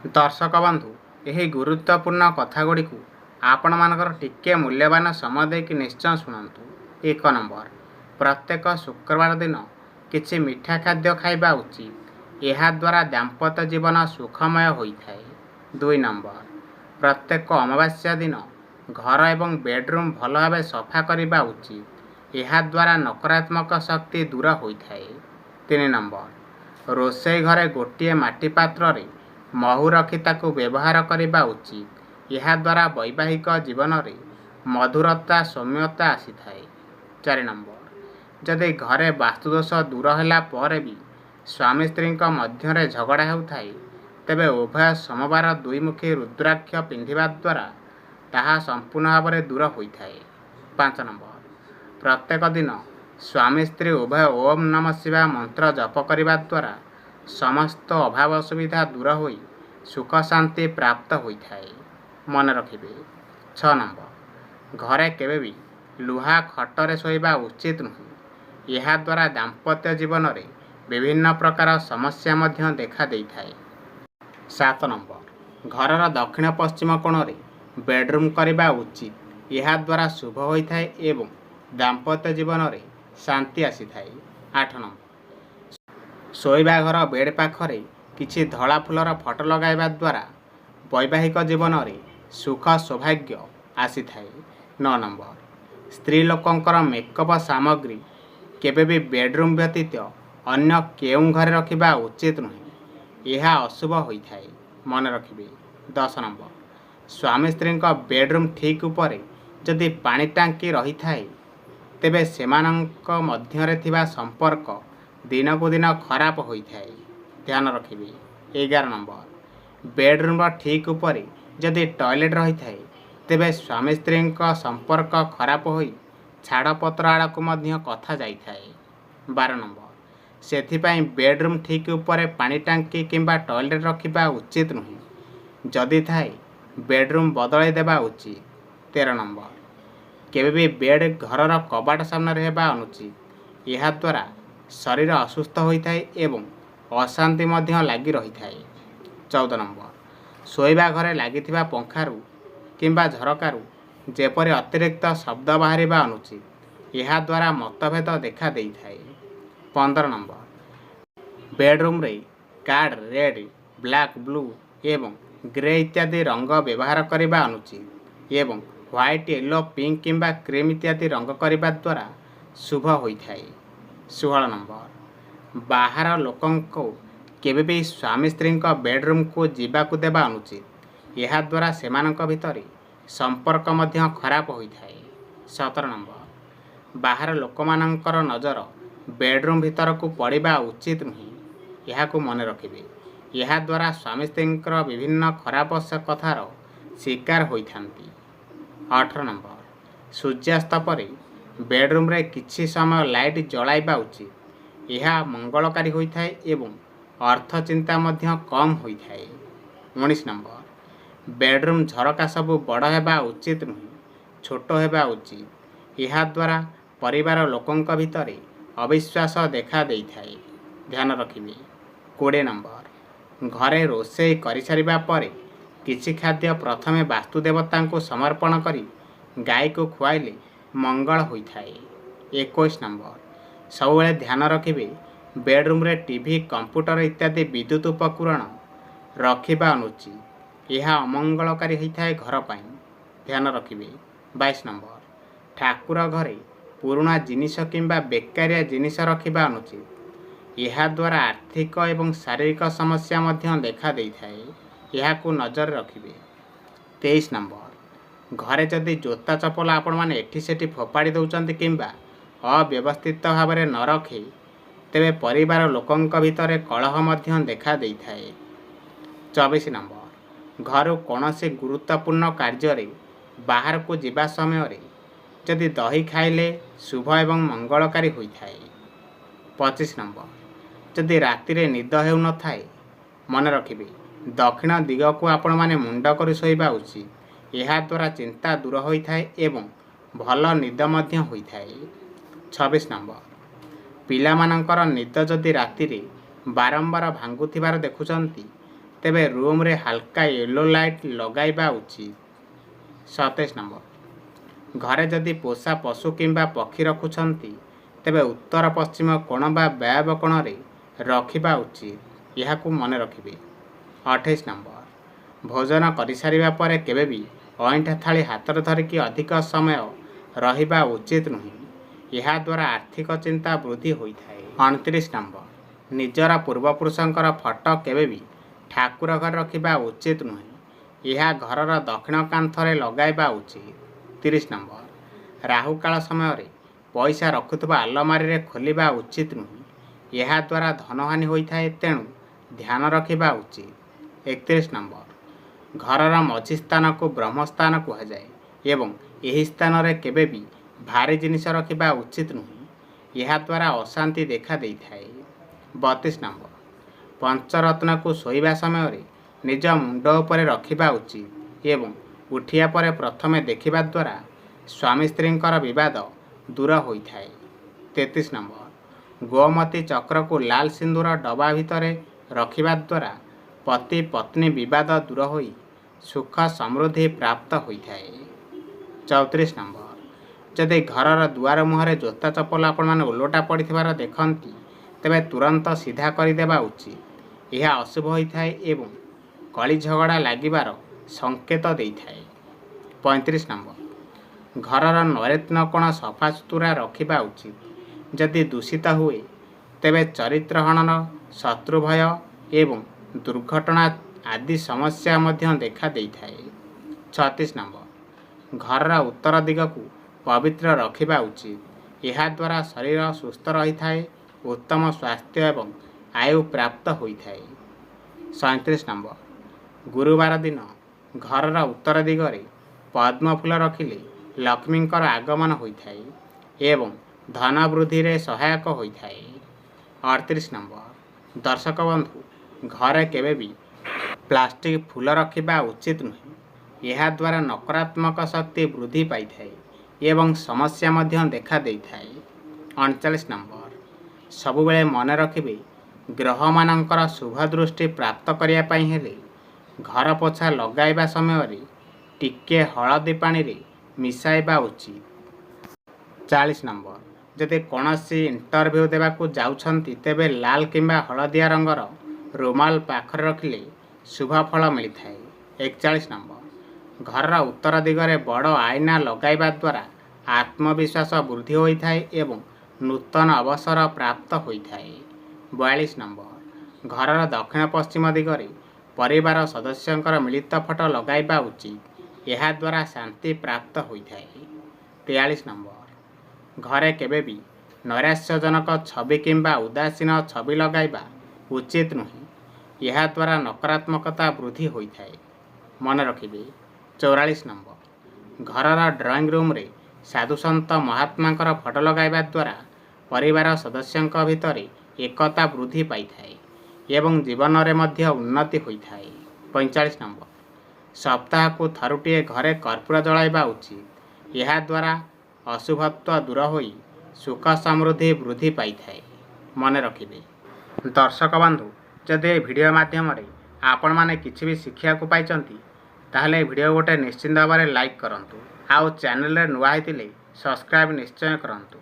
दर्शक बंधु यही गुरुत्वपूर्ण कथागुड़िक आपण मानकर टिके मूल्यवान समय देकी निश्चय शुणु। 1 नंबर, प्रत्येक शुक्रवार दिन किछि मीठा खाद्य खाइबा उचित। यह द्वारा दाम्पत्य जीवन सुखमय होइथाए। 2 नंबर, प्रत्येक अमावास्या दिन घर एवं बेडरूम भल भाव सफा करने उचित। यह द्वारा नकारात्मक शक्ति दूर होइथाए। 3 नंबर, रोषेई घरे गोटे माटी पात्र रे महू रखी ताकू व्यवहार करने उचित। यह द्वारा वैवाहिक जीवन में मधुरता सौम्यता आसी थाए। 4 नंबर, जदि घरे वास्तुदोष दूर होला पर भी स्वामी स्त्री मध्य झगड़ा होउथाए तेबे उभय सोमवार दुईमुखी रुद्राक्ष पिंधिबा द्वारा ताहा संपूर्ण भाव में दूर होइथाए। 5 नंबर, प्रत्येक दिन स्वामी स्त्री उभय ओम नमः शिवाय मंत्र जप करने द्वारा समस्त अभाव असुविधा दूर होई सुख शांति प्राप्त होइथाए। मन रखिबे। 6 नंबर, घरे केबे भी लुहा खटरे शोइबा उचित नुहे। यह द्वारा दाम्पत्य जीवन में विभिन्न प्रकार समस्या मध्य देखा देइथाए। 7 नंबर, घरर दक्षिण पश्चिम कोण रे बेडरूम करने उचित। यह द्वारा शुभ होइथाए एवं दाम्पत्य जीवन में शांति आसी थाए। 8 नंबर, शोइबा घर बेड पाखरे किछि धला फुलर फटो लगाइबा द्वारा वैवाहिक जीवन में सुख सौभाग्य आसी थाए। 9 नंबर, स्त्री लोकंकर मेकअप सामग्री केबे भी बेडरूम व्यतीत अन्य केउं घरे रखिबा उचित नुहे। यह अशुभ होइथाए। मन रखिबे। 10 नंबर, स्वामी स्त्री बेडरूम ठीक उपरे जदि पानी टांकी रही थाए तेबे सेमानंक मध्यरे थिबा संपर्क दिन को दिन खराब होइथाए। ध्यान रखिबे। 11 नंबर, बेडरूम ठीक उपरे जदि टॉयलेट रही थाए तेबे स्वामी स्त्री संपर्क खराब होई छाड़पत्र आड़ को मध्य कथा जाई थाए। 12 नंबर, सेथिपाई बेडरूम ठीक उपरे पानी टांकी किंबा टॉयलेट रखिबा उचित नुहे। जदि थाए बेडरूम बदलाई देबा उचित। 13 नंबर, केबे भी बेड घरर कबाट सामने रहबा अनुचित। यह द्वारा शरीर असुस्थ होइथाए एवं अशांति मध्य लागी रही थाए। 14 नंबर, शोइबा घरे लागिथिबा पंखारू किंबा झरकारु जेपरि अतिरिक्त शब्द बाहरिबा अनुचित। यह द्वारा मतभेद देखा देई थाए। 15 नंबर, बेडरूम रे कार्ड रेड ब्लैक ब्लू एवं ग्रे इत्यादि रंग व्यवहार करने अनुचित एवं व्हाइट येलो पिंक किंबा क्रीम इत्यादि रंग करने द्वारा शुभ होइथाए। 16 नंबर, बाहर लोकों को केबे भी स्वामी स्त्री बेडरूम को जीवाकू देबा अनुचित। यह द्वारा सेमानक भितरे संपर्क मध्य खराब होइथाए। 17 नंबर, बाहर लोकमानंकर नजर बेडरूम भीतर को पड़िबा उचित नुहे। यह को मन रखिबे। यह द्वारा स्वामी स्त्री विभिन्न खराब कथार शिकार होइथांती। 18 नंबर, सूर्यास्त परे बेडरूम रे किछि समय लाइट जलाइबा उचित। यह मंगलकारी होइथाए एवं अर्थ चिंता मध्य कम होइथाए। 19 नंबर, बेडरूम झरका सबु बड़ हेबा उचित नुहे, छोट हेबा उचित। यह द्वारा परिवार लोकंक भितरे अविश्वास देखा देइथाए। ध्यान रखिबे। 20 नंबर, घरे रोषेई करि सारिबा परे किछि खाद्य प्रथमे वास्तु देवता को समर्पण करी गाय को खुआइले मंगल होइथाए। 21 नंबर, सबुबले ध्यान रखिबे बेडरूम रे टीवी कंप्यूटर इत्यादि विद्युत उपकरण रखिबा अनुचित। यह अमंगलकारी होइथाए घर पाई। ध्यान रखिबे। 22 नंबर, ठाकुर घरे पुराना जिनिष किंबा बेकारिया जिनिष रखिबा अनुचित। यह द्वारा आर्थिक एवं शारीरिक समस्या मध्य देखा देइथाए। यह को नजर रखिबे। 23 नंबर, घरे जदि जोता चपल आपण माने एठी सेठी फोपाड़ी दउचंती किंबा अव्यवस्थित भाव में न रखे तेबे परिवार लोकंक भितरे कलह मध्य देखा देइथाए। 24 नंबर, घर कौनसी गुरुत्वपूर्ण कार्य बाहर को जीवा समय रे जदि दही खाइले शुभ एवं मंगलकारी होइथाए। 25 नंबर, जदि राति रे निद हेउ न थाए मन रखिबे दक्षिण दिग को आपण माने मुंड करि सोइबा उचित। यह द्वारा चिंता दूर होइथाए एवं भल निद मध्य होइथाए। 26 नंबर, पिला मानकर निद जदि राति रे बारंबार भांगुथिबार देखुचंती ତେବେ ରୁମ୍ରେ ହାଲକା ୟେଲୋ ଲାଇଟ୍ ଲଗାଇବା ଉଚିତ। 27 ନମ୍ବର, ଘରେ ଯଦି ପୋଷା ପଶୁ କିମ୍ବା ପକ୍ଷୀ ରଖୁଛନ୍ତି ତେବେ ଉତ୍ତର ପଶ୍ଚିମ କୋଣ ବା ବ୍ୟାବ କୋଣରେ ରଖିବା ଉଚିତ, ଏହାକୁ ମନେ ରଖିବେ। 28 ନମ୍ବର, ଭୋଜନ କରିସାରିବା ପରେ କେବେ ବି ଅଇଁଠା ଥାଳି ହାତରେ ଧରିକି ଅଧିକ ସମୟ ରହିବା ଉଚିତ ନୁହେଁ, ଏହାଦ୍ୱାରା ଆର୍ଥିକ ଚିନ୍ତା ବୃଦ୍ଧି ହୋଇଥାଏ। 29 ନମ୍ବର, ନିଜର ପୂର୍ବପୁରୁଷଙ୍କର ଫଟୋ କେବେ ବି ଠାକୁର ଘରେ ରଖିବା ଉଚିତ ନୁହେଁ, ଏହା ଘରର ଦକ୍ଷିଣ କାନ୍ଥରେ ଲଗାଇବା ଉଚିତ। 30 ନମ୍ବର, ରାହୁକାଳ ସମୟରେ ପଇସା ରଖୁଥିବା ଆଲମାରିରେ ଖୋଲିବା ଉଚିତ ନୁହେଁ, ଏହାଦ୍ୱାରା ଧନହାନି ହୋଇଥାଏ, ତେଣୁ ଧ୍ୟାନ ରଖିବା ଉଚିତ। 31 ନମ୍ବର, ଘରର ମଝି ସ୍ଥାନକୁ ବ୍ରହ୍ମସ୍ଥାନ କୁହାଯାଏ ଏବଂ ଏହି ସ୍ଥାନରେ କେବେ ବି ଭାରୀ ଜିନିଷ ରଖିବା ଉଚିତ ନୁହେଁ, ଏହାଦ୍ୱାରା ଅଶାନ୍ତି ଦେଖା ଦେଇଥାଏ। 32 ନମ୍ବର, ପଞ୍ଚରତ୍ନକୁ ଶୋଇବା ସମୟରେ ନିଜ ମୁଣ୍ଡ ଉପରେ ରଖିବା ଉଚିତ ଏବଂ ଉଠିବା ପରେ ପ୍ରଥମେ ଦେଖିବା ଦ୍ୱାରା ସ୍ୱାମୀ ସ୍ତ୍ରୀଙ୍କର ବିବାଦ ଦୂର ହୋଇଥାଏ। 33 ନମ୍ବର, ଗୋମତୀ ଚକ୍ରକୁ ଲାଲ ସିନ୍ଦୁର ଡବା ଭିତରେ ରଖିବା ଦ୍ୱାରା ପତି ପତ୍ନୀ ବିବାଦ ଦୂର ହୋଇ ସୁଖ ସମୃଦ୍ଧି ପ୍ରାପ୍ତ ହୋଇଥାଏ। 34 ନମ୍ବର, ଯଦି ଘରର ଦୁଆର ମୁହଁରେ ଜୋତା ଚପଲ ଆପଣମାନେ ଓଲଟା ପଡ଼ିଥିବାର ଦେଖନ୍ତି ତେବେ ତୁରନ୍ତ ସିଧା କରିଦେବା ଉଚିତ, ଏହା ଅଶୁଭ ହୋଇଥାଏ ଏବଂ କଳି ଝଗଡ଼ା ଲାଗିବାର ସଂକେତ ଦେଇଥାଏ। 35 ନମ୍ବର, ଘରର ନୈରୁତ୍ୟ କୋଣ ସଫାସୁତୁରା ରଖିବା ଉଚିତ, ଯଦି ଦୂଷିତ ହୁଏ ତେବେ ଚରିତ୍ର ହନନ, ଶତ୍ରୁ ଭୟ ଏବଂ ଦୁର୍ଘଟଣା ଆଦି ସମସ୍ୟା ମଧ୍ୟ ଦେଖା ଦେଇଥାଏ। 36 ନମ୍ବର, ଘରର ଉତ୍ତର ଦିଗକୁ ପବିତ୍ର ରଖିବା ଉଚିତ, ଏହାଦ୍ୱାରା ଶରୀର ସୁସ୍ଥ ରହିଥାଏ, ଉତ୍ତମ ସ୍ୱାସ୍ଥ୍ୟ ଏବଂ ଆୟୁ ପ୍ରାପ୍ତ ହୋଇଥାଏ। 37 ନମ୍ବର, ଗୁରୁବାର ଦିନ ଘରର ଉତ୍ତର ଦିଗରେ ପଦ୍ମ ଫୁଲ ରଖିଲେ ଲକ୍ଷ୍ମୀଙ୍କର ଆଗମନ ହୋଇଥାଏ ଏବଂ ଧନ ବୃଦ୍ଧିରେ ସହାୟକ ହୋଇଥାଏ। 38 ନମ୍ବର, ଦର୍ଶକ ବନ୍ଧୁ, ଘରେ କେବେ ବି ପ୍ଲାଷ୍ଟିକ ଫୁଲ ରଖିବା ଉଚିତ ନୁହେଁ, ଏହାଦ୍ୱାରା ନକାରାତ୍ମକ ଶକ୍ତି ବୃଦ୍ଧି ପାଇଥାଏ ଏବଂ ସମସ୍ୟା ମଧ୍ୟ ଦେଖା ଦେଇଥାଏ। 39 ନମ୍ବର, ସବୁବେଳେ ମନେ ରଖିବେ ଗ୍ରହମାନଙ୍କର ଶୁଭ ଦୃଷ୍ଟି ପ୍ରାପ୍ତ କରିବା ପାଇଁ ହେଲେ ଘର ପୋଛା ଲଗାଇବା ସମୟରେ ଟିକେ ହଳଦୀ ପାଣିରେ ମିଶାଇବା ଉଚିତ। 40 ନମ୍ବର, ଯଦି କୌଣସି ଇଣ୍ଟରଭ୍ୟୁ ଦେବାକୁ ଯାଉଛନ୍ତି ତେବେ ଲାଲ କିମ୍ବା ହଳଦିଆ ରଙ୍ଗର ରୁମାଲ ପାଖରେ ରଖିଲେ ଶୁଭ ଫଳ ମିଳିଥାଏ। 41 ନମ୍ବର, ଘରର ଉତ୍ତର ଦିଗରେ ବଡ଼ ଆଇନା ଲଗାଇବା ଦ୍ୱାରା ଆତ୍ମବିଶ୍ୱାସ ବୃଦ୍ଧି ହୋଇଥାଏ ଏବଂ ନୂତନ ଅବସର ପ୍ରାପ୍ତ ହୋଇଥାଏ। 42 ନମ୍ବର, ଘରର ଦକ୍ଷିଣ ପଶ୍ଚିମ ଦିଗରେ ପରିବାର ସଦସ୍ୟଙ୍କର ମିଳିତ ଫଟୋ ଲଗାଇବା ଉଚିତ, ଏହାଦ୍ୱାରା ଶାନ୍ତି ପ୍ରାପ୍ତ ହୋଇଥାଏ। 43 ନମ୍ବର, ଘରେ କେବେ ବି ନୈରାଶ୍ୟଜନକ ଛବି କିମ୍ବା ଉଦାସୀନ ଛବି ଲଗାଇବା ଉଚିତ ନୁହେଁ, ଏହାଦ୍ୱାରା ନକାରାତ୍ମକତା ବୃଦ୍ଧି ହୋଇଥାଏ, ମନେ ରଖିବେ। 44 ନମ୍ବର, ଘରର ଡ୍ରଇଂ ରୁମ୍ରେ ସାଧୁସନ୍ଥ ମହାତ୍ମାଙ୍କର ଫଟୋ ଲଗାଇବା ଦ୍ୱାରା ପରିବାର ସଦସ୍ୟଙ୍କ ଭିତରେ ଏକତା ବୃଦ୍ଧି ପାଇଥାଏ ଏବଂ ଜୀବନରେ ମଧ୍ୟ ଉନ୍ନତି ହୋଇଥାଏ। 45 ନମ୍ବର, ସପ୍ତାହକୁ ଥରୁଟିଏ ଘରେ କର୍ପୂର ଜଳାଇବା ଉଚିତ, ଏହାଦ୍ୱାରା ଅଶୁଭତ୍ୱ ଦୂର ହୋଇ ସୁଖ ସମୃଦ୍ଧି ବୃଦ୍ଧି ପାଇଥାଏ, ମନେ ରଖିବେ। ଦର୍ଶକ ବନ୍ଧୁ, ଯଦି ଏ ଭିଡ଼ିଓ ମାଧ୍ୟମରେ ଆପଣମାନେ କିଛି ବି ଶିଖିବାକୁ ପାଇଛନ୍ତି ତାହେଲେ ଏ ଭିଡ଼ିଓ ଗୋଟେ ନିଶ୍ଚିନ୍ତ ଭାବରେ ଲାଇକ୍ କରନ୍ତୁ, ଆଉ ଚ୍ୟାନେଲରେ ନୂଆ ହୋଇଥିଲେ ସବସ୍କ୍ରାଇବ୍ ନିଶ୍ଚୟ କରନ୍ତୁ।